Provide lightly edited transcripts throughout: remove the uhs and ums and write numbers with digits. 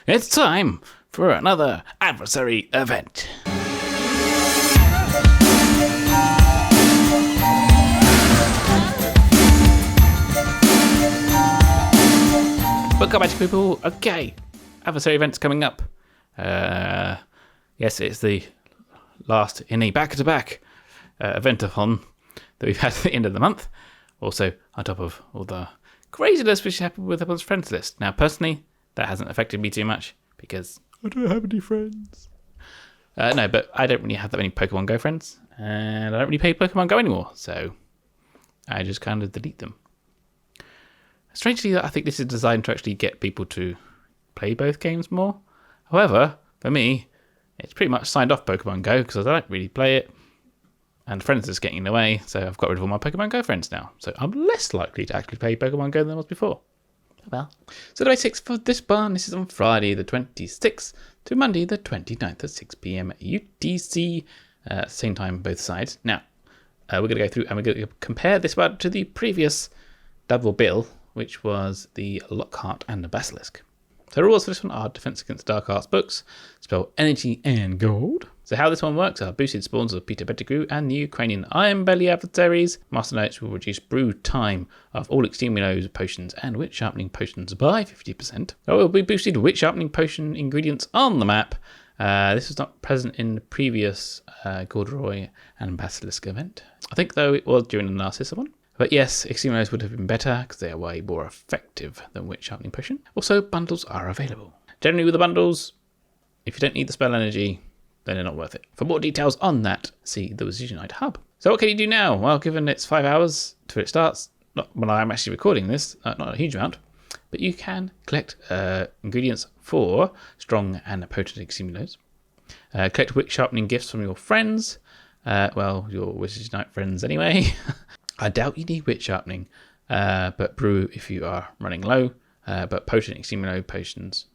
It's time for another Adversary event. Welcome back, people. Okay, Adversary events coming up. Yes, it's the last in a back-to-back event-a-thon that we've had at the end of the month. Also, on top of all the craziness which happened with everyone's friends list. Now, personally, that hasn't affected me too much because I don't have any friends. No, but I don't really have that many Pokemon Go friends, and I don't really play Pokemon Go anymore, so I just kind of delete them. Strangely, I think this is designed to actually get people to play both games more. However, for me, it's pretty much signed off Pokemon Go because I don't really play it, and friends are just getting in the way, so I've got rid of all my Pokemon Go friends now. So I'm less likely to actually play Pokemon Go than I was before. Well, so the basics for this one, this is on Friday the 26th to Monday the 29th at 6 p.m. UTC, same time both sides. Now, we're going to go through and we're going to compare this one to the previous double bill, which was the Lockhart and the Basilisk. So the rules for this one are Defense Against Dark Arts books, spell energy and gold. So how this one works are boosted spawns of Peter Pettigrew and the Ukrainian Ironbelly adversaries. Master Notes will reduce brew time of all Exterminos potions and witch sharpening potions by 50%. There will be boosted witch sharpening potion ingredients on the map. This was not present in the previous Corduroy and Basilisk event. I think, though, it was during the Narcissa one. But yes, Exterminos would have been better because they are way more effective than Witch Sharpening Potion. Also, bundles are available. Generally with the bundles, if you don't need the spell energy, then they're not worth it. For more details on that, see the Decision Night Hub. So what can you do now? Well, given it's 5 hours till it starts, not when I'm actually recording this, not a huge amount, but you can collect ingredients for strong and potent Exterminos. Collect Witch Sharpening gifts from your friends. Your Wizard's Night friends anyway. I doubt you need witch sharpening, but brew if you are running low. But potent Extermino potions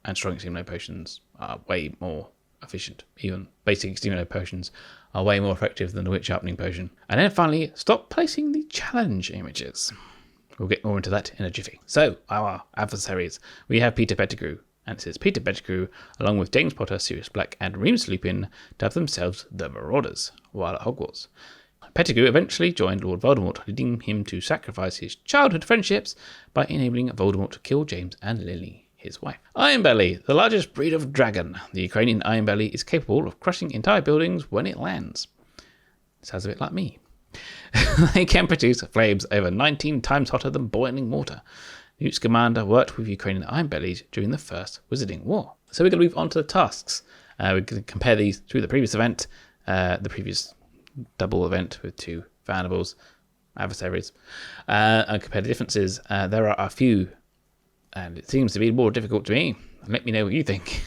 and strong Extermino potions are way more efficient. Even basic Extermino potions are way more effective than the witch sharpening potion. And then finally, stop placing the challenge images. We'll get more into that in a jiffy. So, our adversaries. We have Peter Pettigrew. And it says Peter Pettigrew, along with James Potter, Sirius Black, and Remus Lupin, dub themselves the Marauders while at Hogwarts. Pettigrew eventually joined Lord Voldemort, leading him to sacrifice his childhood friendships by enabling Voldemort to kill James and Lily, his wife. Ironbelly, the largest breed of dragon. The Ukrainian Ironbelly is capable of crushing entire buildings when it lands. Sounds a bit like me. They can produce flames over 19 times hotter than boiling water. Newt's commander worked with Ukrainian Ironbellies during the First Wizarding War. So we're going to move on to the tasks. We're going to compare these to the previous event, the previous double event with two Vanables, adversaries, and compare the differences. There are a few, and it seems to be more difficult to me. Let me know what you think.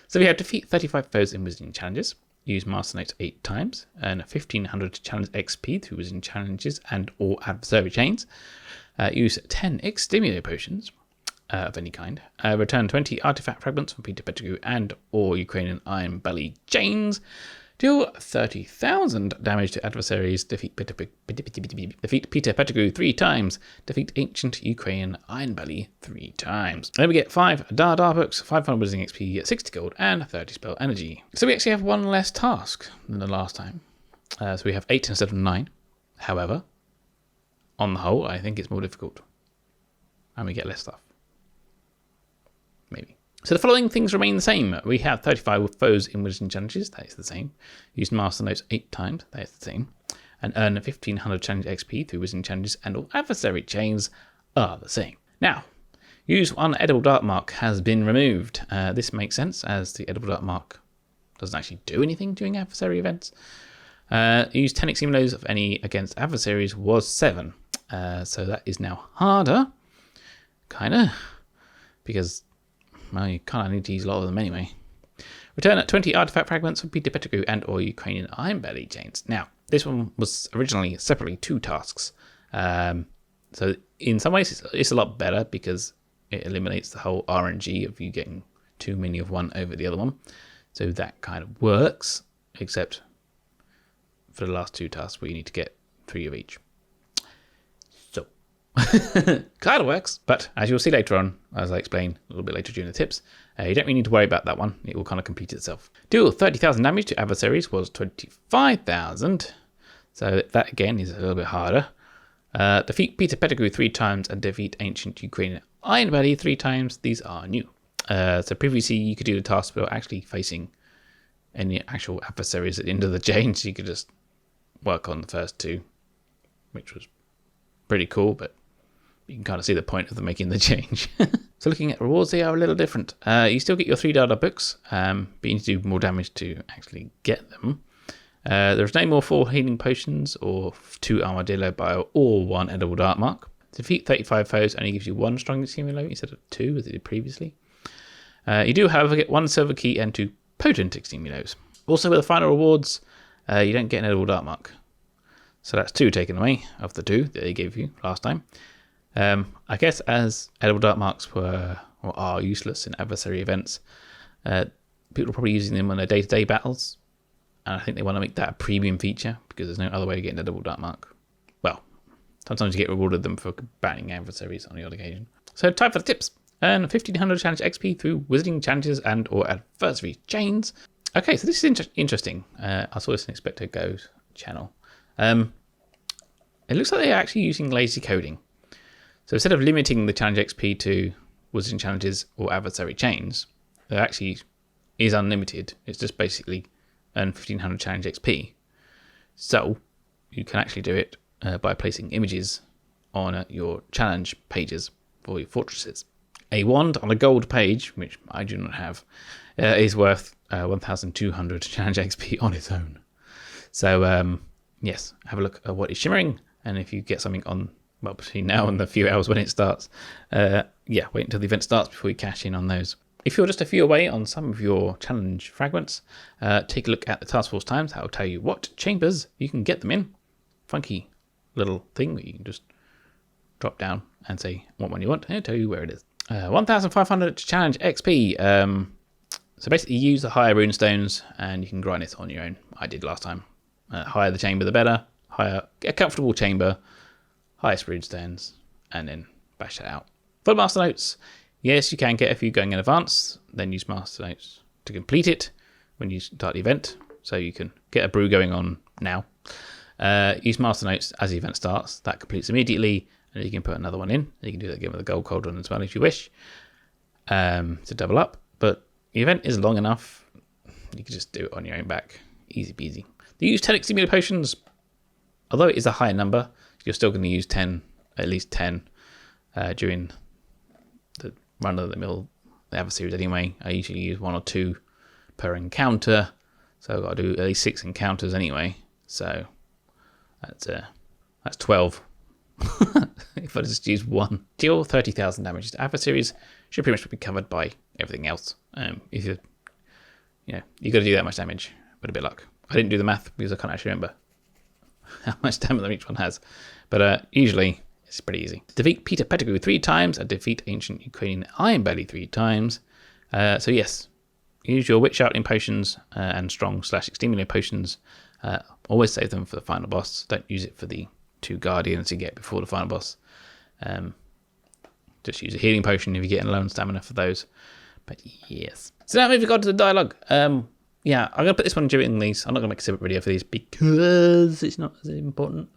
So we have defeat 35 foes in Wizarding Challenges, use Master Notes 8 times, earn 1500 challenge XP through Wizarding Challenges and or adversary chains, use 10 Extermino potions of any kind, return 20 artifact fragments from Peter Pettigrew and or Ukrainian Ironbelly chains, deal 30,000 damage to adversaries, defeat Peter Pettigrew 3 times, defeat Ancient Ukrainian Ironbelly 3 times. Then we get 5 Dar books, 500 Wizarding XP, 60 gold, and 30 spell energy. So we actually have one less task than the last time. So we have 8 instead of 9. However, on the whole, I think it's more difficult. And we get less stuff. Maybe. So the following things remain the same. We have 35 foes in Wizarding Challenges, that is the same. Use Master Notes 8 times, that is the same. And earn 1500 challenge XP through Wizarding Challenges and all adversary chains are the same. Now, use one edible dark mark has been removed. This makes sense as the edible dark mark doesn't actually do anything during adversary events. Use 10 Exterminos of any against adversaries was 7. So that is now harder. Kinda. Because well, you kind of need to use a lot of them anyway. Return 20 artifact fragments from Peter Pettigrew and or Ukrainian Ironbelly chains. Now, this one was originally separately 2 tasks. So in some ways, it's a lot better because it eliminates the whole RNG of you getting too many of one over the other one. So that kind of works, except for the last 2 tasks where you need to get 3 of each. So Kind of works. But as you'll see later on, as I explain a little bit later during the tips, you don't really need to worry about that one. It will kind of complete itself. Deal 30,000 damage to adversaries was 25,000. So that again is a little bit harder. Defeat Peter Pettigrew 3 times and defeat Ancient Ukrainian Ironbelly 3 times. These are new. So previously you could do the task without actually facing any actual adversaries at the end of the chain. So you could just work on the first 2, which was pretty cool, but you can kind of see the point of them making the change. So looking at rewards, they are a little different. You still get your 3 data books, but you need to do more damage to actually get them. There's no more 4 healing potions or 2 armadillo bio or 1 edible dark mark. Defeat 35 foes only gives you 1 strong extremelo instead of 2 as it did previously. You do, however, get 1 silver key and 2 potent extremulos. Also with the final rewards, you don't get an edible dark mark. So that's 2 taken away of the 2 that they gave you last time. I guess as edible dark marks were or are useless in adversary events, people are probably using them on their day-to-day battles, and I think they want to make that a premium feature because there's no other way to get an edible dark mark. Well, sometimes you get rewarded them for battling adversaries on the odd occasion. So time for the tips. Earn 1500 challenge XP through wizarding challenges and or adversary chains. Okay, so this is interesting. I saw this in Expecto Go's channel. It looks like they're actually using lazy coding. So instead of limiting the challenge XP to wizarding challenges or adversary chains, it actually is unlimited. It's just basically earn 1500 challenge XP. So you can actually do it by placing images on your challenge pages for your fortresses. A wand on a gold page, which I do not have, is worth 1200 challenge XP on its own. So yes, have a look at what is shimmering, and if you get something on, well, between now and the few hours when it starts, yeah, wait until the event starts before you cash in on those. If you're just a few away on some of your challenge fragments, take a look at the Taskforce times. That will tell you what chambers you can get them in. Funky little thing that you can just drop down and say what one you want, and it'll tell you where it is. 1500 challenge XP. So basically you use the higher rune stones and you can grind it on your own. I did last time. Higher the chamber the better. Higher, get a comfortable chamber, highest rune stones, and then bash it out. For the master notes, yes, you can get a few going in advance, then use master notes to complete it when you start the event. So you can get a brew going on now. Use master notes as the event starts. That completes immediately, and you can put another one in. You can do that again with a gold cauldron as well if you wish, to double up. But the event is long enough, you can just do it on your own back. Easy peasy. They use 10 extremely potions. Although it is a higher number, you're still going to use 10, at least 10, during the run-of-the-mill adversaries anyway. I usually use 1 or 2 per encounter, so I've got to do at least 6 encounters anyway. So that's 12. If I just use 1. Deal 30,000 damage to adversaries, should pretty much be covered by everything else. If you got to do that much damage, with a bit of luck. I didn't do the math because I can't actually remember how much damage each one has, but usually it's pretty easy. Defeat Peter Pettigrew 3 times and defeat Ancient Ukrainian Ironbelly 3 times. So yes, use your Witch Shouting potions and strong/exterminator potions. Always save them for the final boss. Don't use it for the 2 guardians you get before the final boss. Just use a healing potion if you get low on stamina for those. But yes. So now moving on to the dialogue. Yeah, I'm going to put this one during these. I'm not going to make a separate video for these because it's not as important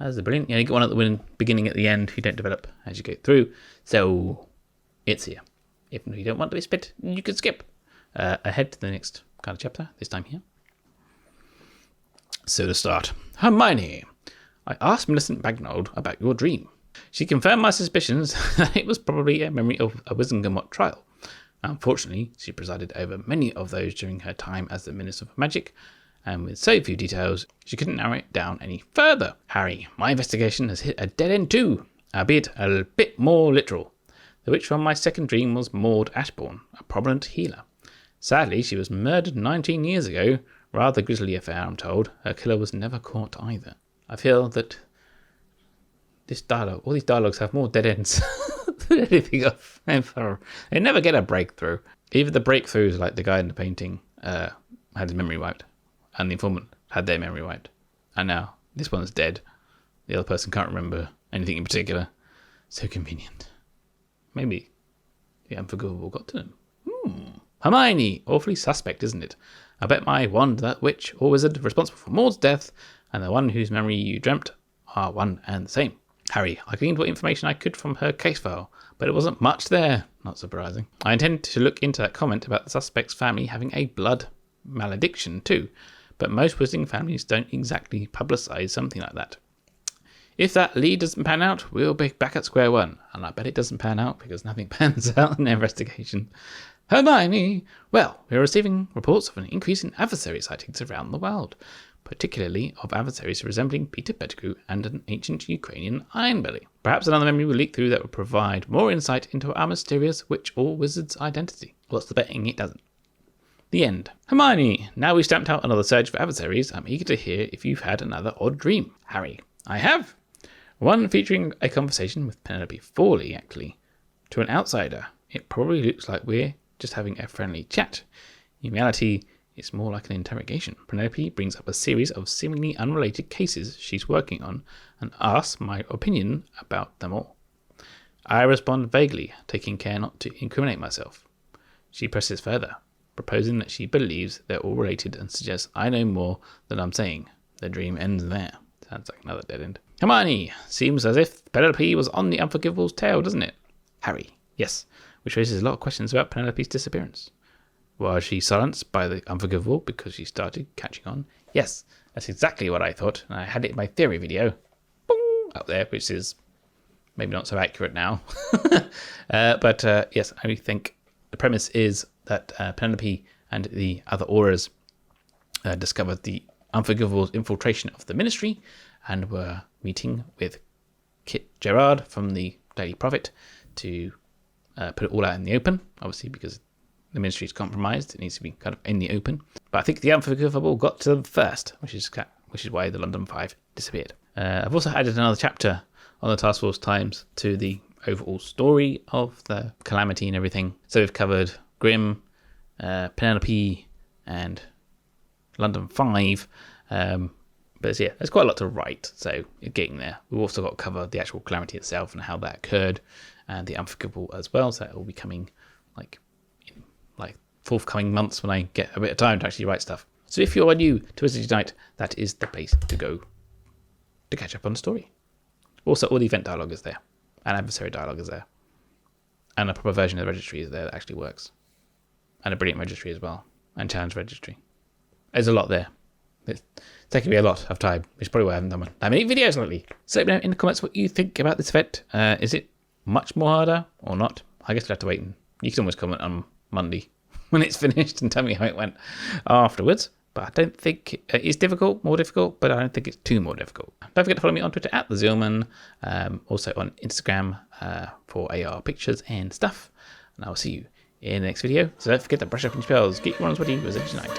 as the brilliant. You get one at the beginning, at the end. You don't develop as you go through. So it's here. If you don't want to be split, you can skip ahead to the next kind of chapter, this time here. So to start, Hermione, I asked Millicent Bagnold about your dream. She confirmed my suspicions that it was probably a memory of a Wizengamot trial. Unfortunately, she presided over many of those during her time as the Minister for Magic, and with so few details, she couldn't narrow it down any further. Harry, my investigation has hit a dead end too, albeit a bit more literal. The witch from my second dream was Maud Ashbourne, a prominent healer. Sadly, she was murdered 19 years ago. Rather grisly affair, I'm told. Her killer was never caught either. I feel that all these dialogues have more dead ends than anything else. They never get a breakthrough. Even the breakthroughs, like the guy in the painting, had his memory wiped, and the informant had their memory wiped. And now this one's dead. The other person can't remember anything in particular. So convenient. Maybe the unforgivable got to them. Hermione, awfully suspect, isn't it? I bet my wand that witch or wizard responsible for Maud's death and the one whose memory you dreamt are one and the same. Harry, I gleaned what information I could from her case file, but it wasn't much there. Not surprising. I intend to look into that comment about the suspect's family having a blood malediction too, but most wizarding families don't exactly publicise something like that. If that lead doesn't pan out, we'll be back at square one, and I bet it doesn't pan out because nothing pans out in the investigation. Hermione! Well, we're receiving reports of an increase in adversary sightings around the world, particularly of adversaries resembling Peter Pettigrew and an ancient Ukrainian Ironbelly. Perhaps another memory will leak through that will provide more insight into our mysterious witch or wizard's identity. What's the betting it doesn't? The end. Hermione, now we've stamped out another search for adversaries, I'm eager to hear if you've had another odd dream. Harry, I have. One featuring a conversation with Penelope Fawley, actually. To an outsider, it probably looks like we're just having a friendly chat. In reality, it's more like an interrogation. Penelope brings up a series of seemingly unrelated cases she's working on and asks my opinion about them all. I respond vaguely, taking care not to incriminate myself. She presses further, proposing that she believes they're all related and suggests I know more than I'm saying. The dream ends there. Sounds like another dead end. Hermione, seems as if Penelope was on the Unforgivable's tail, doesn't it? Harry, yes, which raises a lot of questions about Penelope's disappearance. Was she silenced by the Unforgivable because she started catching on? Yes, that's exactly what I thought, and I had it in my theory video up there, which is maybe not so accurate now. But yes, I think the premise is that Penelope and the other Auras discovered the Unforgivable's infiltration of the Ministry and were meeting with Kit Gerard from the Daily Prophet to put it all out in the open, obviously because the Ministry is compromised. It needs to be kind of in the open. But I think the Unforgivable got to them first, which is why the London Five disappeared. I've also added another chapter on the Taskforce Times to the overall story of the calamity and everything. So we've covered Grimm, Penelope, and London 5. But yeah, there's quite a lot to write, so getting there. We've also got to cover the actual calamity itself and how that occurred, and the Unforgivable as well. So it will be coming in forthcoming months when I get a bit of time to actually write stuff. So if you're new to Wizards Unite, that is the place to go to catch up on the story. Also, all the event dialogue is there, and adversary dialogue is there, and a proper version of the registry is there that actually works, and a brilliant registry as well, and challenge registry. There's a lot there. It's taking me a lot of time, which is probably why I haven't done that many videos lately. So let me know in the comments what you think about this event. Is it much more harder or not? I guess we'll have to wait, and you can always comment on Monday when it's finished and tell me how it went afterwards. But I don't think it is more difficult, but I don't think it's too more difficult. Don't forget to follow me on Twitter at the Zealman, also on Instagram for AR pictures and stuff. And I'll see you in the next video. So don't forget to brush up your spells, get your ones ready, Wizards Unite.